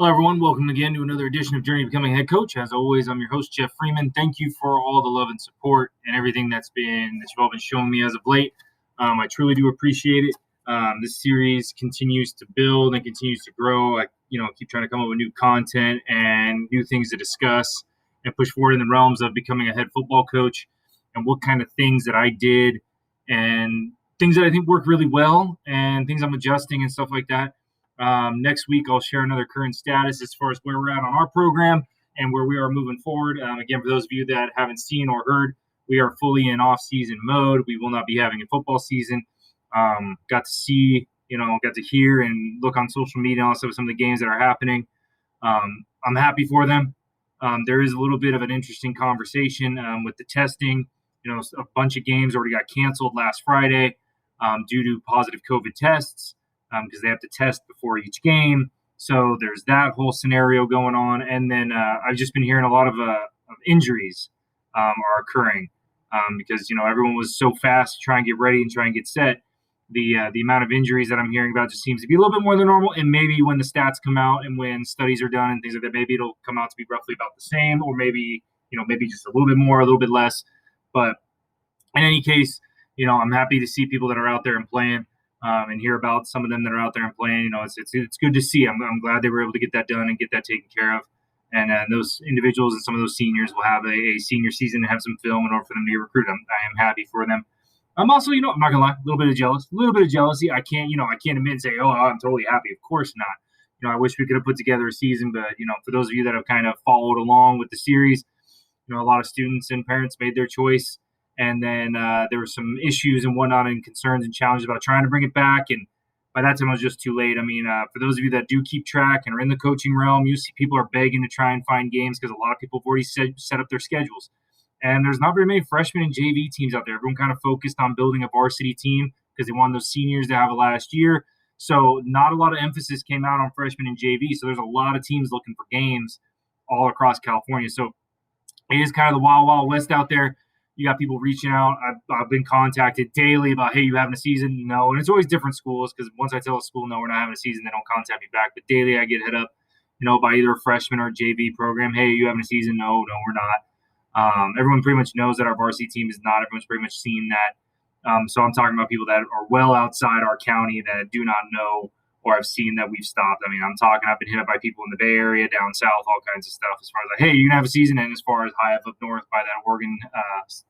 Hello, everyone. Welcome again to another edition of Journey to Becoming a Head Coach. As always, I'm your host, Jeff Freeman. Thank you for all the love and support and everything that you've all been showing me as of late. I truly do appreciate it. This series continues to build and continues to grow. I keep trying to come up with new content and new things to discuss and push forward in the realms of becoming a head football coach and what kind of things that I did and things that I think work really well and things I'm adjusting and stuff like that. Next week, I'll share another current status as far as where we're at on our program and where we are moving forward. Again, for those of you that haven't seen or heard, we are fully in off-season mode. We will not be having a football season. Got to see, got to hear and look on social media and also some of the games that are happening. I'm happy for them. There is a little bit of an interesting conversation with the testing. A bunch of games already got canceled last Friday due to positive COVID tests. Because they have to test before each game. So there's that whole scenario going on. And then I've just been hearing a lot of injuries are occurring because, everyone was so fast to try and get ready and try and get set. The amount of injuries that I'm hearing about just seems to be a little bit more than normal. And maybe when the stats come out and when studies are done and things like that, maybe it'll come out to be roughly about the same, or maybe just a little bit more, a little bit less. But in any case, I'm happy to see people that are out there and playing. And hear about some of them that are out there and playing. It's good to see. I'm glad they were able to get that done and get that taken care of. And those individuals and some of those seniors will have a senior season and have some film in order for them to get recruited. I am happy for them. I'm also, I'm not gonna lie, a little bit of jealousy. I can't admit and say, oh, I'm totally happy. Of course not. I wish we could have put together a season, but for those of you that have kind of followed along with the series, a lot of students and parents made their choice. And then there were some issues and whatnot and concerns and challenges about trying to bring it back. And by that time, it was just too late. I mean, for those of you that do keep track and are in the coaching realm, you see people are begging to try and find games because a lot of people have already set up their schedules. And there's not very many freshmen and JV teams out there. Everyone kind of focused on building a varsity team because they wanted those seniors to have a last year. So not a lot of emphasis came out on freshmen and JV. So there's a lot of teams looking for games all across California. So it is kind of the wild, wild west out there. You got people reaching out. I've been contacted daily about, hey, you having a season? No. And it's always different schools because once I tell a school, no, we're not having a season, they don't contact me back. But daily I get hit up, by either a freshman or a JV program. Hey, you having a season? No, we're not. Everyone pretty much knows that our varsity team is not. Everyone's pretty much seen that. So I'm talking about people that are well outside our county that do not know or have seen that we've stopped. I mean, I've been hit up by people in the Bay Area, down south, all kinds of stuff as far as like, hey, you're going to have a season. And as far as high up north by that Oregon,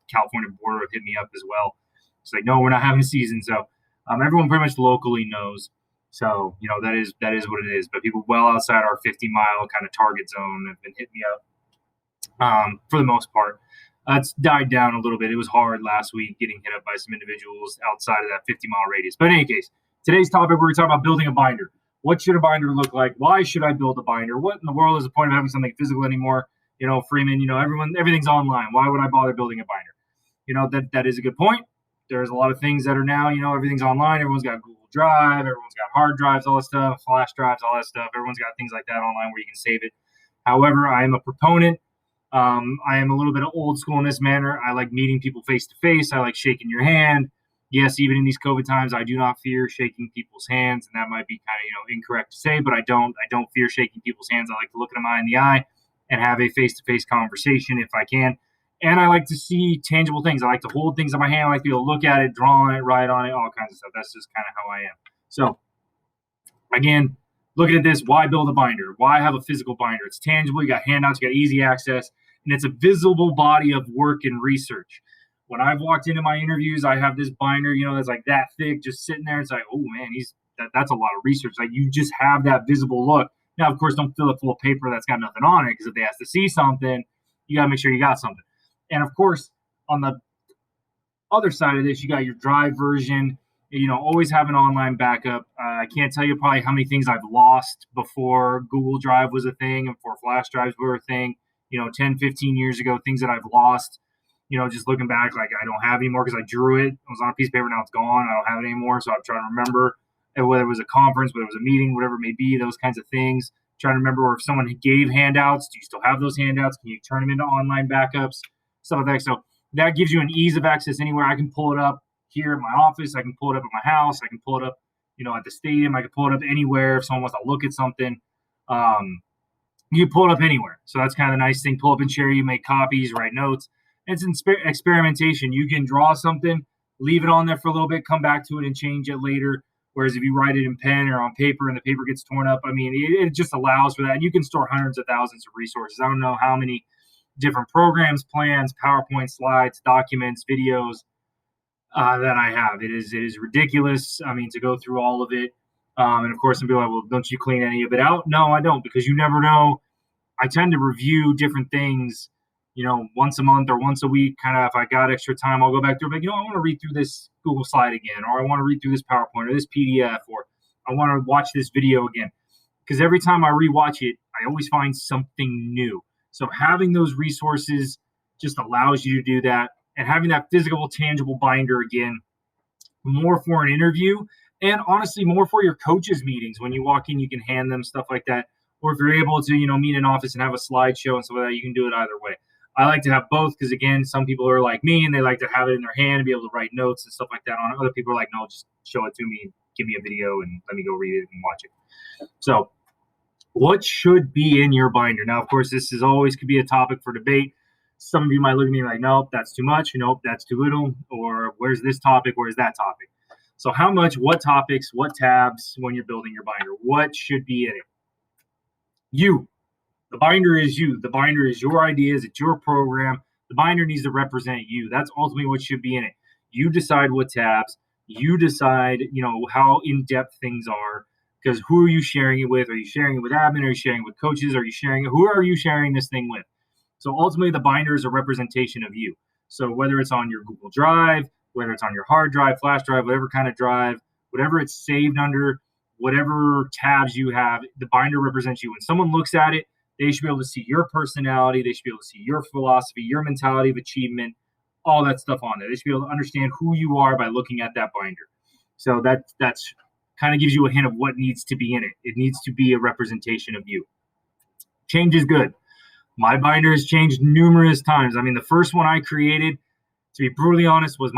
California border hit me up as well. It's like, no, we're not having a season. So everyone pretty much locally knows. So, that is what it is. But people well outside our 50-mile kind of target zone have been hitting me up for the most part. It's died down a little bit. It was hard last week getting hit up by some individuals outside of that 50-mile radius. But in any case, today's topic, we're going to talk about building a binder. What should a binder look like? Why should I build a binder? What in the world is the point of having something physical anymore? Freeman, everything's online. Why would I bother building a binder? That is a good point. There's a lot of things that are now, everything's online. Everyone's got Google Drive. Everyone's got hard drives, all that stuff, flash drives, all that stuff. Everyone's got things like that online where you can save it. However, I am a proponent. I am a little bit old school in this manner. I like meeting people face to face. I like shaking your hand. Yes, even in these COVID times, I do not fear shaking people's hands, and that might be kind of incorrect to say, but I don't fear shaking people's hands. I like to look them in the eye and have a face-to-face conversation if I can. And I like to see tangible things. I like to hold things in my hand. I like to be able to look at it, draw on it, write on it, all kinds of stuff. That's just kind of how I am. So, again, looking at this, why build a binder? Why have a physical binder? It's tangible. You got handouts, you got easy access, and it's a visible body of work and research. When I've walked into my interviews, I have this binder, that's like that thick, just sitting there. It's like, oh man, that's a lot of research. Like you just have that visible look. Now, of course, don't fill it full of paper that's got nothing on it because if they ask to see something, you got to make sure you got something. And of course, on the other side of this, you got your drive version. Always have an online backup. I can't tell you probably how many things I've lost before Google Drive was a thing and before flash drives were a thing. 10, 15 years ago, things that I've lost. Just looking back, like I don't have anymore because I drew it. It was on a piece of paper. Now it's gone. I don't have it anymore. So I'm trying to remember whether it was a conference, whether it was a meeting, whatever it may be, those kinds of things. Trying to remember if someone gave handouts. Do you still have those handouts? Can you turn them into online backups? Stuff like that. So that gives you an ease of access anywhere. I can pull it up here in my office. I can pull it up at my house. I can pull it up, at the stadium. I can pull it up anywhere if someone wants to look at something. You pull it up anywhere. So that's kind of the nice thing. Pull up and share. You make copies, write notes. It's experimentation. You can draw something, leave it on there for a little bit, come back to it and change it later. Whereas if you write it in pen or on paper and the paper gets torn up, I mean, it just allows for that. And you can store hundreds of thousands of resources. I don't know how many different programs, plans, PowerPoint slides, documents, videos that I have. It is ridiculous. I mean, to go through all of it. And of course, some people are like, well, don't you clean any of it out? No, I don't, because you never know. I tend to review different things, once a month or once a week. Kind of, if I got extra time, I'll go back through it. But, I want to read through this Google slide again, or I want to read through this PowerPoint or this PDF, or I want to watch this video again. Because every time I rewatch it, I always find something new. So having those resources just allows you to do that. And having that physical, tangible binder again, more for an interview, and honestly, more for your coaches' meetings. When you walk in, you can hand them stuff like that. Or if you're able to, meet in an office and have a slideshow and stuff like that, you can do it either way. I like to have both because, again, some people are like me and they like to have it in their hand and be able to write notes and stuff like that on it. Other people are like, no, just show it to me, give me a video, and let me go read it and watch it. So what should be in your binder? Now, of course, this is always could be a topic for debate. Some of you might look at me like, nope, that's too much. Nope, that's too little. Or where's this topic? Where's that topic? So how much, what topics, what tabs when you're building your binder? What should be in it? You. The binder is you. The binder is your ideas. It's your program. The binder needs to represent you. That's ultimately what should be in it. You decide what tabs. You decide, how in-depth things are. Because who are you sharing it with? Are you sharing it with admin? Are you sharing it with coaches? Are you sharing it? Who are you sharing this thing with? So ultimately, the binder is a representation of you. So whether it's on your Google Drive, whether it's on your hard drive, flash drive, whatever kind of drive, whatever it's saved under, whatever tabs you have, the binder represents you. When someone looks at it, they should be able to see your personality. They should be able to see your philosophy, your mentality of achievement, all that stuff on there. They should be able to understand who you are by looking at that binder. So that's kind of gives you a hint of what needs to be in it. It needs to be a representation of you. Change is good. My binder has changed numerous times. I mean, the first one I created, to be brutally honest, was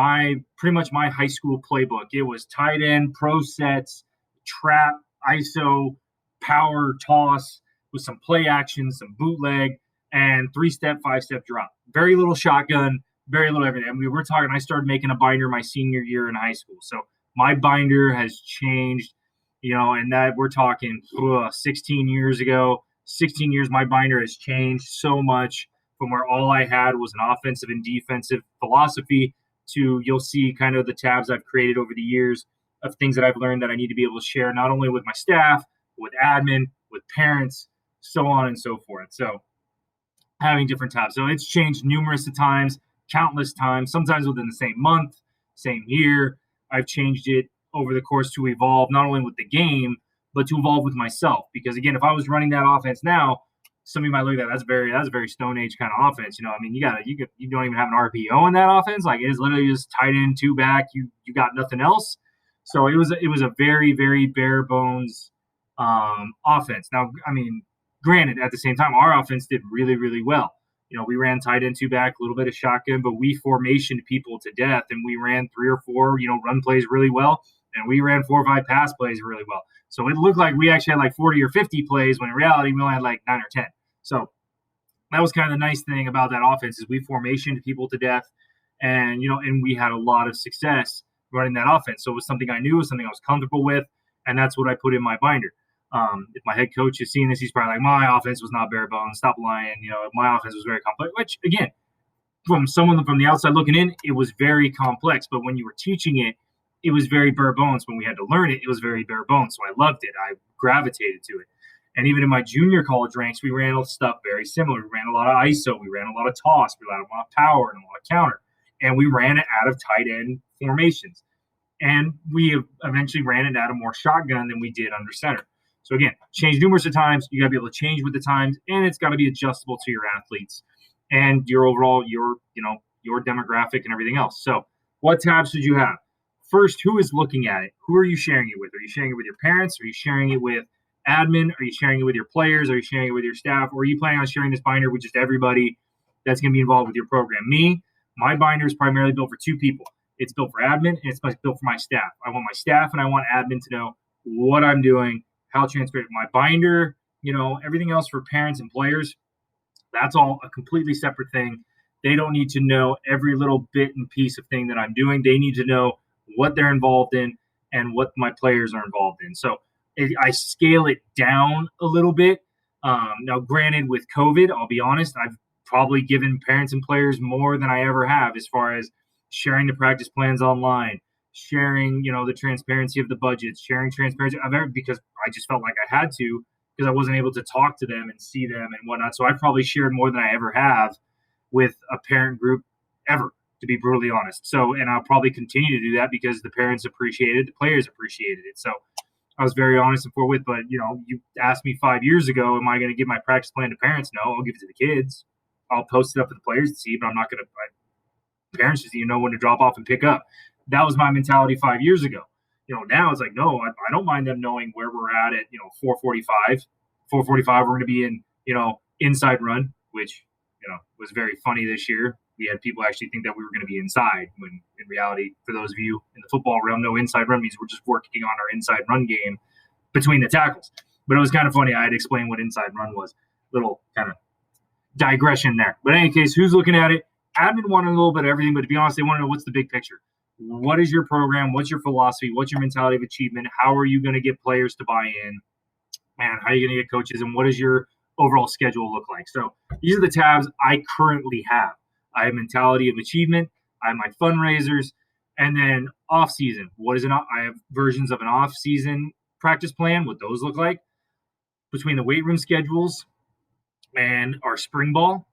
pretty much my high school playbook. It was tight end, pro sets, trap, ISO, power, toss, with some play action, some bootleg, and 3-step, 5-step drop. Very little shotgun, very little everything. I mean, I started making a binder my senior year in high school. So my binder has changed, and that we're talking 16 years ago. 16 years, my binder has changed so much from where all I had was an offensive and defensive philosophy to you'll see kind of the tabs I've created over the years of things that I've learned that I need to be able to share not only with my staff, but with admin, with parents, so on and so forth. So having different tabs. So it's changed numerous times, countless times, sometimes within the same month, same year. I've changed it over the course to evolve not only with the game, but to evolve with myself. Because again, if I was running that offense now, some of you might look at that. That's a very Stone Age kind of offense. I mean, you don't even have an RPO in that offense. Like it is literally just tight end, 2 back. You got nothing else. So it was a very, very bare bones offense. Now, I mean, granted, at the same time, our offense did really, really well. We ran tight end, 2 back, a little bit of shotgun, but we formationed people to death, and we ran 3 or 4, run plays really well, and we ran 4 or 5 pass plays really well. So it looked like we actually had like 40 or 50 plays when in reality we only had like 9 or 10. So that was kind of the nice thing about that offense is we formationed people to death, and and we had a lot of success running that offense. So it was something I knew, it was something I was comfortable with, and that's what I put in my binder. If my head coach is seeing this, he's probably like, my offense was not bare bones. Stop lying. My offense was very complex, which again, from someone from the outside looking in, it was very complex. But when you were teaching it, it was very bare bones. When we had to learn it, it was very bare bones. So I loved it. I gravitated to it. And even in my junior college ranks, we ran stuff very similar. We ran a lot of ISO. We ran a lot of toss. We ran a lot of power and a lot of counter. And we ran it out of tight end formations. And we eventually ran it out of more shotgun than we did under center. So again, change numerous of times. You got to be able to change with the times, and it's got to be adjustable to your athletes and your overall, your demographic and everything else. So what tabs should you have? First, who is looking at it? Who are you sharing it with? Are you sharing it with your parents? Are you sharing it with admin? Are you sharing it with your players? Are you sharing it with your staff? Or are you planning on sharing this binder with just everybody that's going to be involved with your program? My binder is primarily built for 2 people. It's built for admin, and it's built for my staff. I want my staff and I want admin to know what I'm doing, how transparent. My binder Everything else for parents and players, that's all a completely separate thing. They don't need to know every little bit and piece of thing that I'm doing. They need to know what they're involved in and what my players are involved in. So I scale it down a little bit. Now, granted, with COVID, I'll be honest, I've probably given parents and players more than I ever have as far as sharing the practice plans online, sharing, the transparency of the budgets, sharing transparency of everything, because I just felt like I had to, because I wasn't able to talk to them and see them and whatnot. So I probably shared more than I ever have with a parent group ever, to be brutally honest. So, and I'll probably continue to do that because the parents appreciate it, the players appreciated it. So I was very honest and forthwith. But, you asked me 5 years ago, am I going to give my practice plan to parents? No, I'll give it to the kids. I'll post it up for the players to see, but I'm not going to – parents just need to know when to drop off and pick up. That was my mentality 5 years ago. Now it's like, no, I don't mind them knowing where we're at 4:45. 4:45, we're going to be in, inside run, which, was very funny this year. We had people actually think that we were going to be inside, when in reality, for those of you in the football realm, no, inside run means we're just working on our inside run game between the tackles. But it was kind of funny. I had to explain what inside run was. Little kind of digression there. But in any case, who's looking at it? Admin wanted a little bit of everything, but to be honest, they want to know what's the big picture. What is your program? What's your philosophy? What's your mentality of achievement? How are you going to get players to buy in? And how are you going to get coaches? And what does your overall schedule look like? So these are the tabs I currently have. I have mentality of achievement. I have my fundraisers. And then off season. I have versions of an off season practice plan, what those look like. Between the weight room schedules and our spring ball.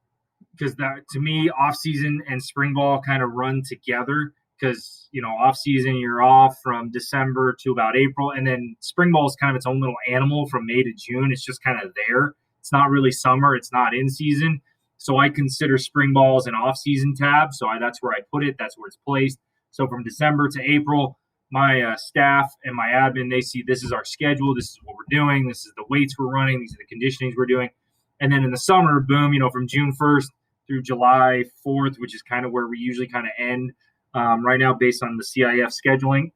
Because that, to me, off season and spring ball kind of run together. Because, off season, you're off from December to about April. And then spring ball is kind of its own little animal from May to June. It's just kind of there. It's not really summer. It's not in season. So I consider spring ball as an off season tab. So that's where I put it. That's where it's placed. So from December to April, my staff and my admin, they see this is our schedule. This is what we're doing. This is the weights we're running. These are the conditionings we're doing. And then in the summer, boom, from June 1st through July 4th, which is kind of where we usually kind of end right now based on the CIF scheduling.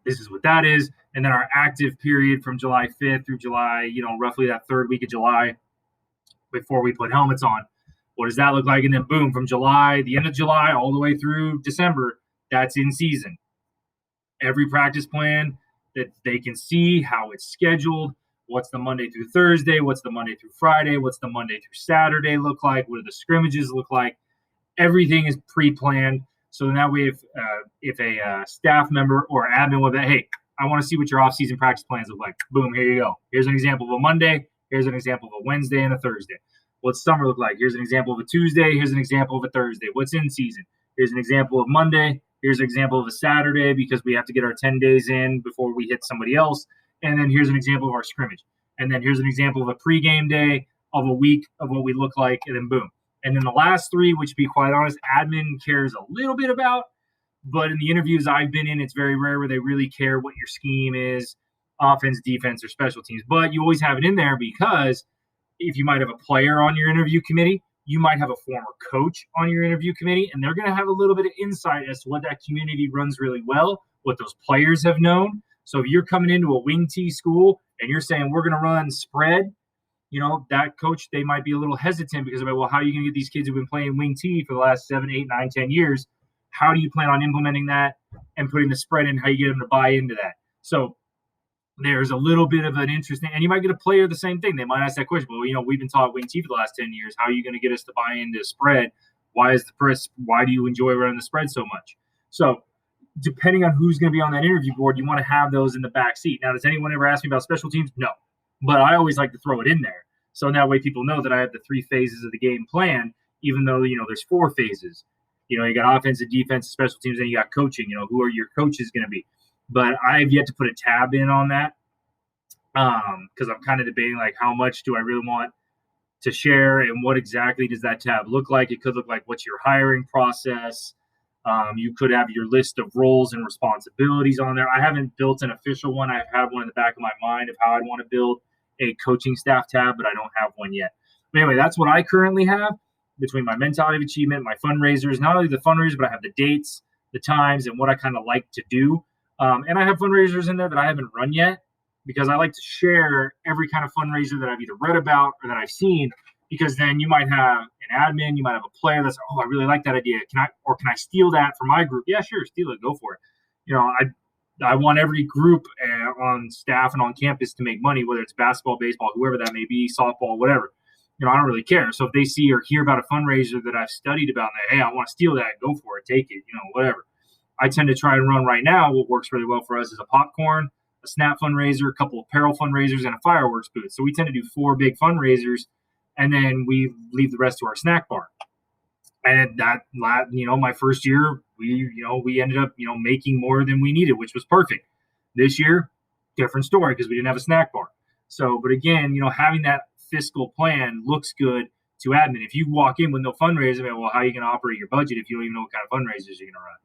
This is what that is. And then our active period from July 5th through July, roughly that third week of July before we put helmets on. What does that look like? And then boom, from July, the end of July, all the way through December, that's in season. Every practice plan that they can see how it's scheduled. What's the Monday through Thursday? What's the Monday through Friday? What's the Monday through Saturday look like? What do the scrimmages look like? Everything is pre-planned. So then that way, if a staff member or admin will be, hey, I want to see what your off-season practice plans look like. Boom, here you go. Here's an example of a Monday. Here's an example of a Wednesday and a Thursday. What's summer look like? Here's an example of a Tuesday. Here's an example of a Thursday. What's in season? Here's an example of Monday. Here's an example of a Saturday because we have to get our 10 days in before we hit somebody else. And then here's an example of our scrimmage. And then here's an example of a pregame day of a week of what we look like. And then boom. And then the last three, which to be quite honest, admin cares a little bit about. But in the interviews I've been in, it's very rare where they really care what your scheme is, offense, defense, or special teams. But you always have it in there because if you might have a player on your interview committee, you might have a former coach on your interview committee, and they're going to have a little bit of insight as to what that community runs really well, what those players have known. So if you're coming into a wing T school and you're saying we're going to run spread, that coach, they might be a little hesitant because of, well, how are you going to get these kids who've been playing wing T for the last 7, 8, 9, 10 years? How do you plan on implementing that and putting the spread in? How you get them to buy into that? So there's a little bit of an interesting, and you might get a player the same thing. They might ask that question, well, we've been taught wing T for the last 10 years. How are you going to get us to buy into spread? Why do you enjoy running the spread so much? So depending on who's going to be on that interview board, you want to have those in the back seat. Now, does anyone ever ask me about special teams? No. But I always like to throw it in there. So that way people know that I have the 3 phases of the game plan, even though, there's 4 phases. You got offensive, defensive, special teams, and you got coaching. Who are your coaches going to be? But I've yet to put a tab in on that because I'm kind of debating, like, how much do I really want to share and what exactly does that tab look like? It could look like what's your hiring process. You could have your list of roles and responsibilities on there. I haven't built an official one. I've had one in the back of my mind of how I'd want to build a coaching staff tab, but I don't have one yet. But anyway, that's what I currently have between my mentality of achievement, my fundraisers, not only the fundraisers, but I have the dates, the times, and what I kind of like to do. And I have fundraisers in there that I haven't run yet. because I like to share every kind of fundraiser that I've either read about or that I've seen, because then you might have an admin, you might have a player that's, oh, I really like that idea. Can I steal that for my group? Yeah, sure, steal it, go for it. I want every group on staff and on campus to make money, whether it's basketball, baseball, whoever that may be, softball, whatever. I don't really care. So if they see or hear about a fundraiser that I've studied about, and hey, I want to steal that, go for it, take it, whatever. I tend to try and run right now. What works really well for us is a popcorn, a snap fundraiser, a couple of apparel fundraisers, and a fireworks booth. So we tend to do 4 big fundraisers, and then we leave the rest to our snack bar. And that, my first year, we ended up, making more than we needed, which was perfect. This year, different story because we didn't have a snack bar. So, but again, having that fiscal plan looks good to admin. If you walk in with no fundraiser, well, how are you going to operate your budget if you don't even know what kind of fundraisers you're going to run?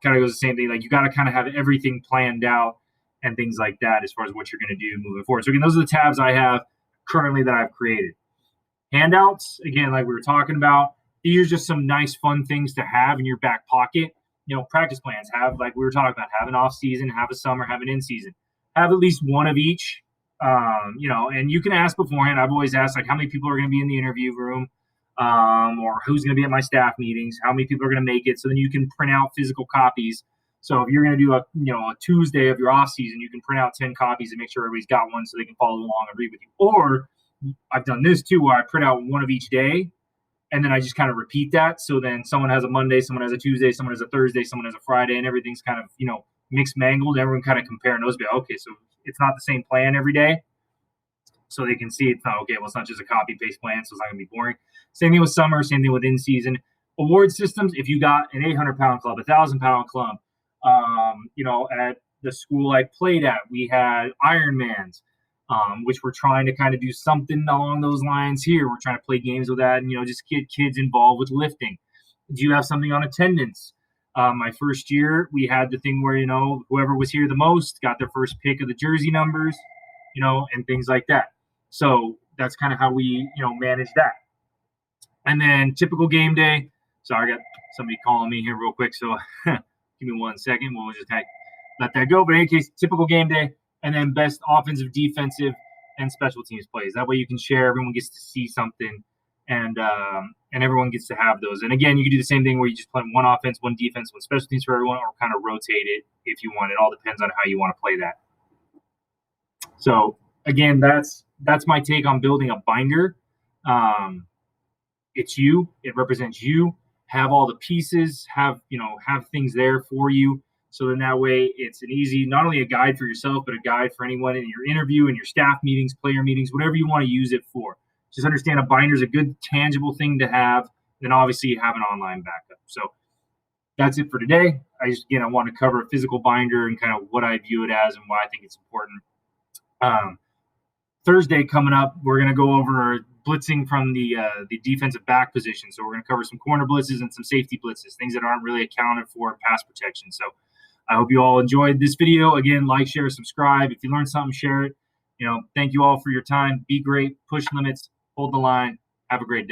Kind of goes the same thing. Like, you got to kind of have everything planned out and things like that as far as what you're going to do moving forward. So again, those are the tabs I have currently that I've created. Handouts, again, like we were talking about, these are just some nice, fun things to have in your back pocket. Practice plans, have, like we were talking about, have an off season, have a summer, have an in season, have at least one of each. And you can ask beforehand. I've always asked, like, how many people are going to be in the interview room, or who's going to be at my staff meetings, how many people are going to make it. So then you can print out physical copies. So if you're going to do a Tuesday of your off season, you can print out 10 copies and make sure everybody's got one so they can follow along and read with you. Or I've done this too, where I print out one of each day, and then I just kind of repeat that. So then someone has a Monday, someone has a Tuesday, someone has a Thursday, someone has a Friday, and everything's kind of, mixed mangled. Everyone kind of compare notes. Okay, so it's not the same plan every day. So they can see it's not, okay, well, it's not just a copy paste plan, so it's not going to be boring. Same thing with summer, same thing with in season. Award systems, if you got an 800-pound club, 1,000-pound club, at the school I played at, we had Ironmans, which we're trying to kind of do something along those lines here. We're trying to play games with that and, just get kids involved with lifting. Do you have something on attendance? My first year, we had the thing where, whoever was here the most got their first pick of the jersey numbers, and things like that. So that's kind of how we, manage that. And then typical game day. Sorry, I got somebody calling me here real quick. So give me 1 second. We'll just kind of let that go. But in any case, typical game day. And then best offensive, defensive, and special teams plays. That way you can share. Everyone gets to see something, and everyone gets to have those. And again, you can do the same thing where you just play one offense, one defense, one special teams for everyone, or kind of rotate it if you want. It all depends on how you want to play that. So again, that's my take on building a binder. It's you. It represents you. Have all the pieces. Have things there for you. So then that way it's an easy, not only a guide for yourself, but a guide for anyone in your interview and your staff meetings, player meetings, whatever you want to use it for. Just understand a binder is a good tangible thing to have. Then obviously you have an online backup. So that's it for today. I want to cover a physical binder and kind of what I view it as and why I think it's important. Thursday coming up, we're going to go over blitzing from the defensive back position. So we're going to cover some corner blitzes and some safety blitzes, things that aren't really accounted for in pass protection. So I hope you all enjoyed this video. Again, like, share, subscribe. If you learned something, share it. Thank you all for your time. Be great. Push limits. Hold the line. Have a great day.